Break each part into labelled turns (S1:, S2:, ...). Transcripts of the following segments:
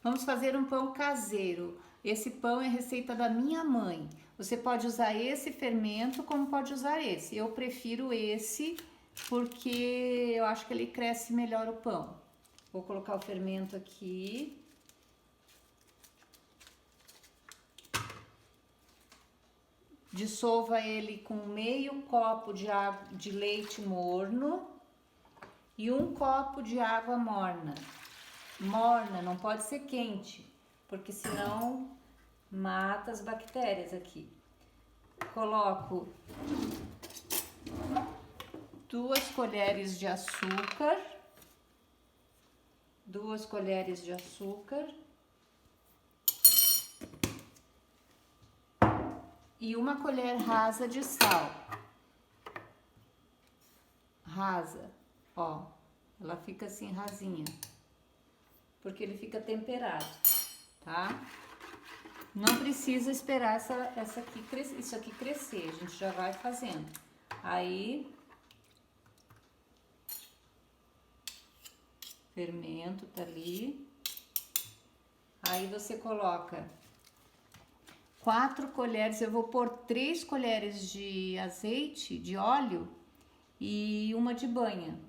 S1: Vamos fazer um pão caseiro. Esse pão é receita da minha mãe. Você pode usar esse fermento como pode usar esse. Eu prefiro esse porque eu acho que ele cresce melhor o pão. Vou colocar o fermento aqui. Dissolva ele com meio copo de leite morno e 1 copo de água morna. Morna, não pode ser quente, porque senão mata as bactérias aqui. Coloco 2 colheres de açúcar. 2 colheres de açúcar. E 1 colher rasa de sal. Rasa, ó, ela fica assim rasinha, porque ele fica temperado, tá? Não precisa esperar isso aqui crescer, a gente já vai fazendo. Aí, fermento tá ali. Aí você coloca 4 colheres, eu vou pôr 3 colheres de azeite, de óleo e 1 de banha.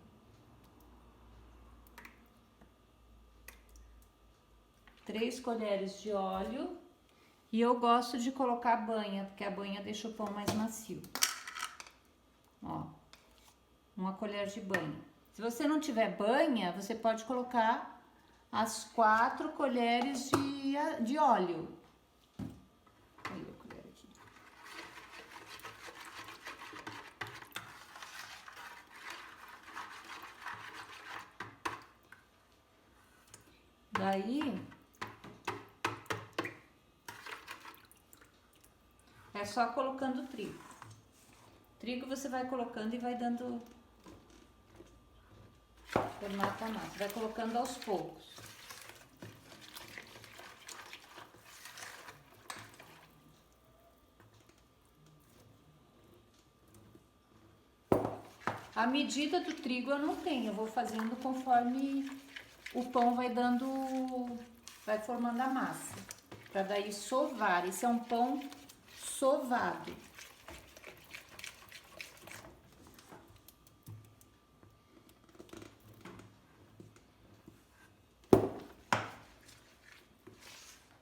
S1: 3 colheres de óleo e eu gosto de colocar banha, porque a banha deixa o pão mais macio. Ó, 1 colher de banha. Se você não tiver banha, você pode colocar as 4 colheres de óleo. Aí, a colher aqui. Daí, é só colocando trigo. Trigo você vai colocando e vai dando formato a massa. Vai colocando aos poucos. A medida do trigo eu não tenho, eu vou fazendo conforme o pão vai formando a massa. Pra daí sovar. Esse é um pão sovado.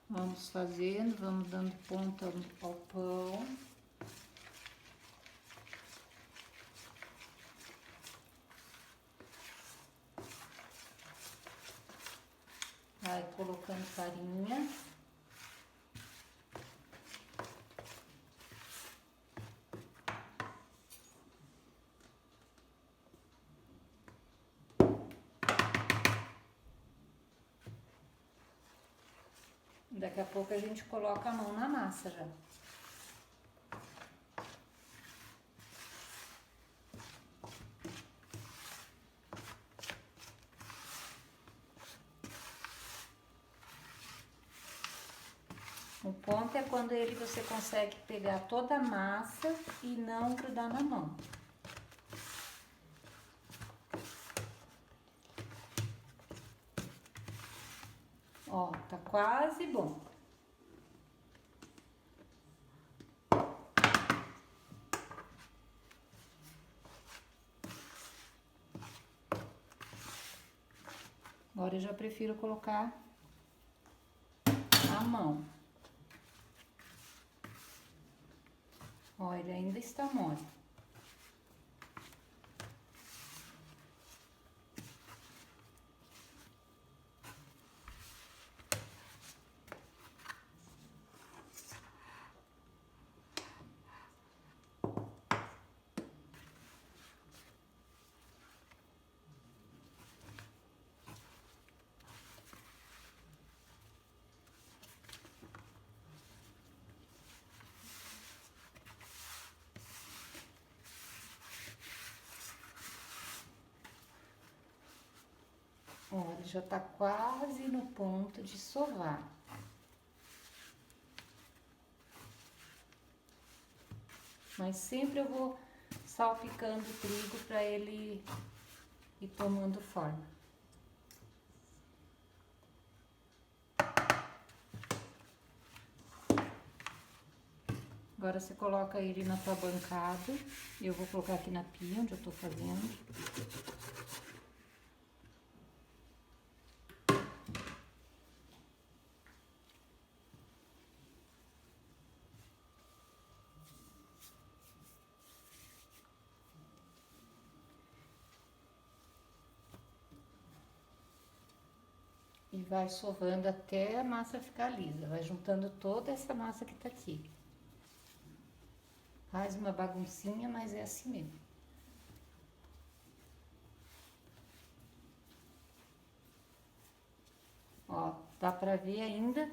S1: Vamos fazendo, vamos dando ponta ao pão. Vai colocando farinha. Daqui a pouco a gente coloca a mão na massa já. O ponto é quando você consegue pegar toda a massa e não grudar na mão. Ó, tá quase bom. Agora eu já prefiro colocar a mão. Ó, ele ainda está mole. Ó, ele já tá quase no ponto de sovar. Mas sempre eu vou salpicando o trigo para ele ir tomando forma. Agora você coloca ele na tua bancada. Eu vou colocar aqui na pia onde eu tô fazendo. E vai sovando até a massa ficar lisa. Vai juntando toda essa massa que tá aqui. Faz uma baguncinha, mas é assim mesmo. Ó, dá pra ver ainda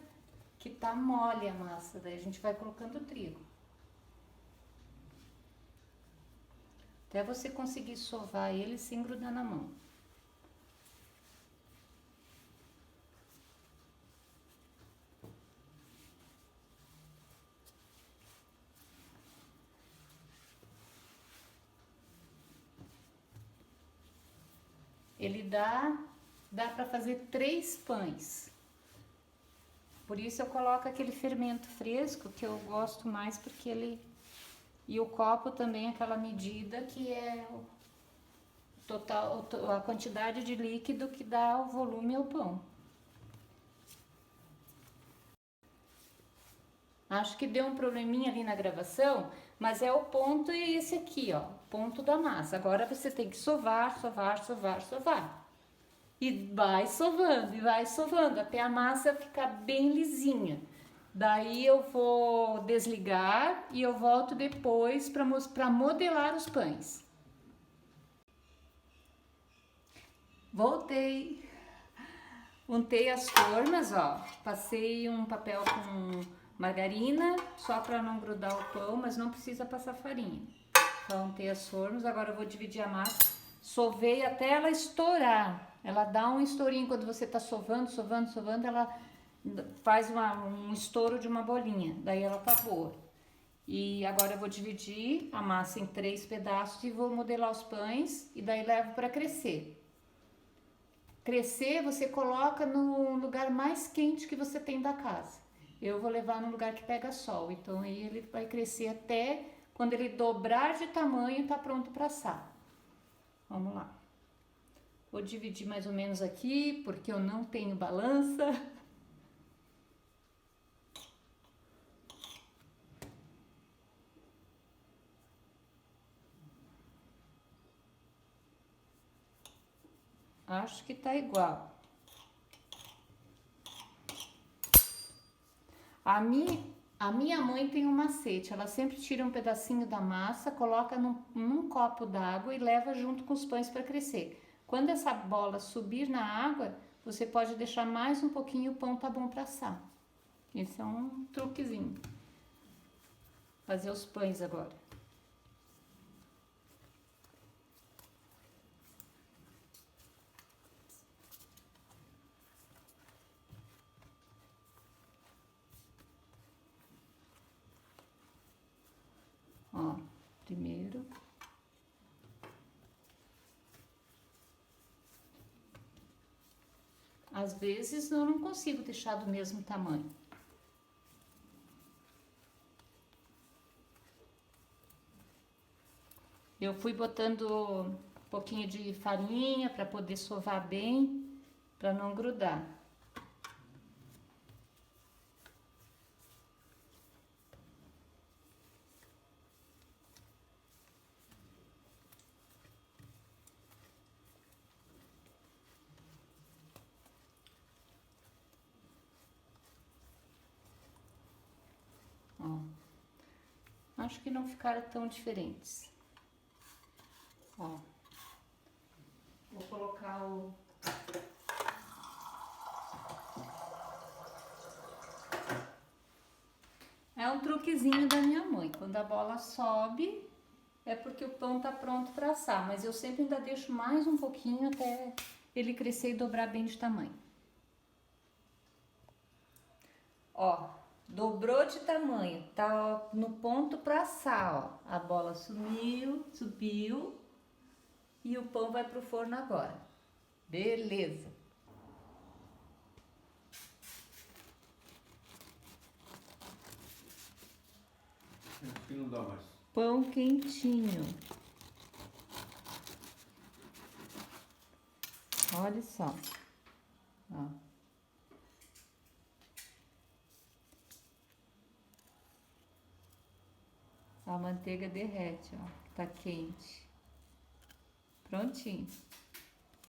S1: que tá mole a massa. Daí a gente vai colocando o trigo. Até você conseguir sovar ele sem grudar na mão. Ele dá para fazer 3 pães. Por isso eu coloco aquele fermento fresco, que eu gosto mais, porque ele... E o copo também, aquela medida que é o total, a quantidade de líquido que dá o volume ao pão. Acho que deu um probleminha ali na gravação, mas é o ponto é esse aqui, ó, ponto da massa. Agora você tem que sovar, sovar, sovar, sovar. E vai sovando, até a massa ficar bem lisinha. Daí eu vou desligar e eu volto depois para modelar os pães. Voltei. Untei as formas, ó. Passei um papel com margarina, só para não grudar o pão, mas não precisa passar farinha. Então, untei as formas, agora eu vou dividir a massa. Sovei até ela estourar. Ela dá um estourinho quando você tá sovando, sovando, sovando, ela faz um estouro de uma bolinha. Daí ela tá boa. E agora eu vou dividir a massa em 3 pedaços e vou modelar os pães e daí levo para crescer. Crescer, você coloca no lugar mais quente que você tem da casa. Eu vou levar no lugar que pega sol, então aí ele vai crescer até quando ele dobrar de tamanho, tá pronto para assar. Vamos lá. Vou dividir mais ou menos aqui, porque eu não tenho balança. Acho que tá igual. A minha mãe tem um macete, ela sempre tira um pedacinho da massa, coloca num copo d'água e leva junto com os pães para crescer. Quando essa bola subir na água, você pode deixar mais um pouquinho e o pão tá bom para assar. Esse é um truquezinho. Fazer os pães agora. Ó, primeiro. Às vezes eu não consigo deixar do mesmo tamanho. Eu fui botando um pouquinho de farinha para poder sovar bem, para não grudar. Ó, acho que não ficaram tão diferentes. Ó, vou colocar o... É um truquezinho da minha mãe. Quando a bola sobe, é porque o pão tá pronto para assar. Mas eu sempre ainda deixo mais um pouquinho até ele crescer e dobrar bem de tamanho. Ó, dobrou de tamanho, tá no ponto para assar, ó. A bola subiu e o pão vai pro forno agora. Beleza.
S2: Acho que não dá mais.
S1: Pão quentinho. Olha só. Ó. A manteiga derrete, ó. Tá quente. Prontinho.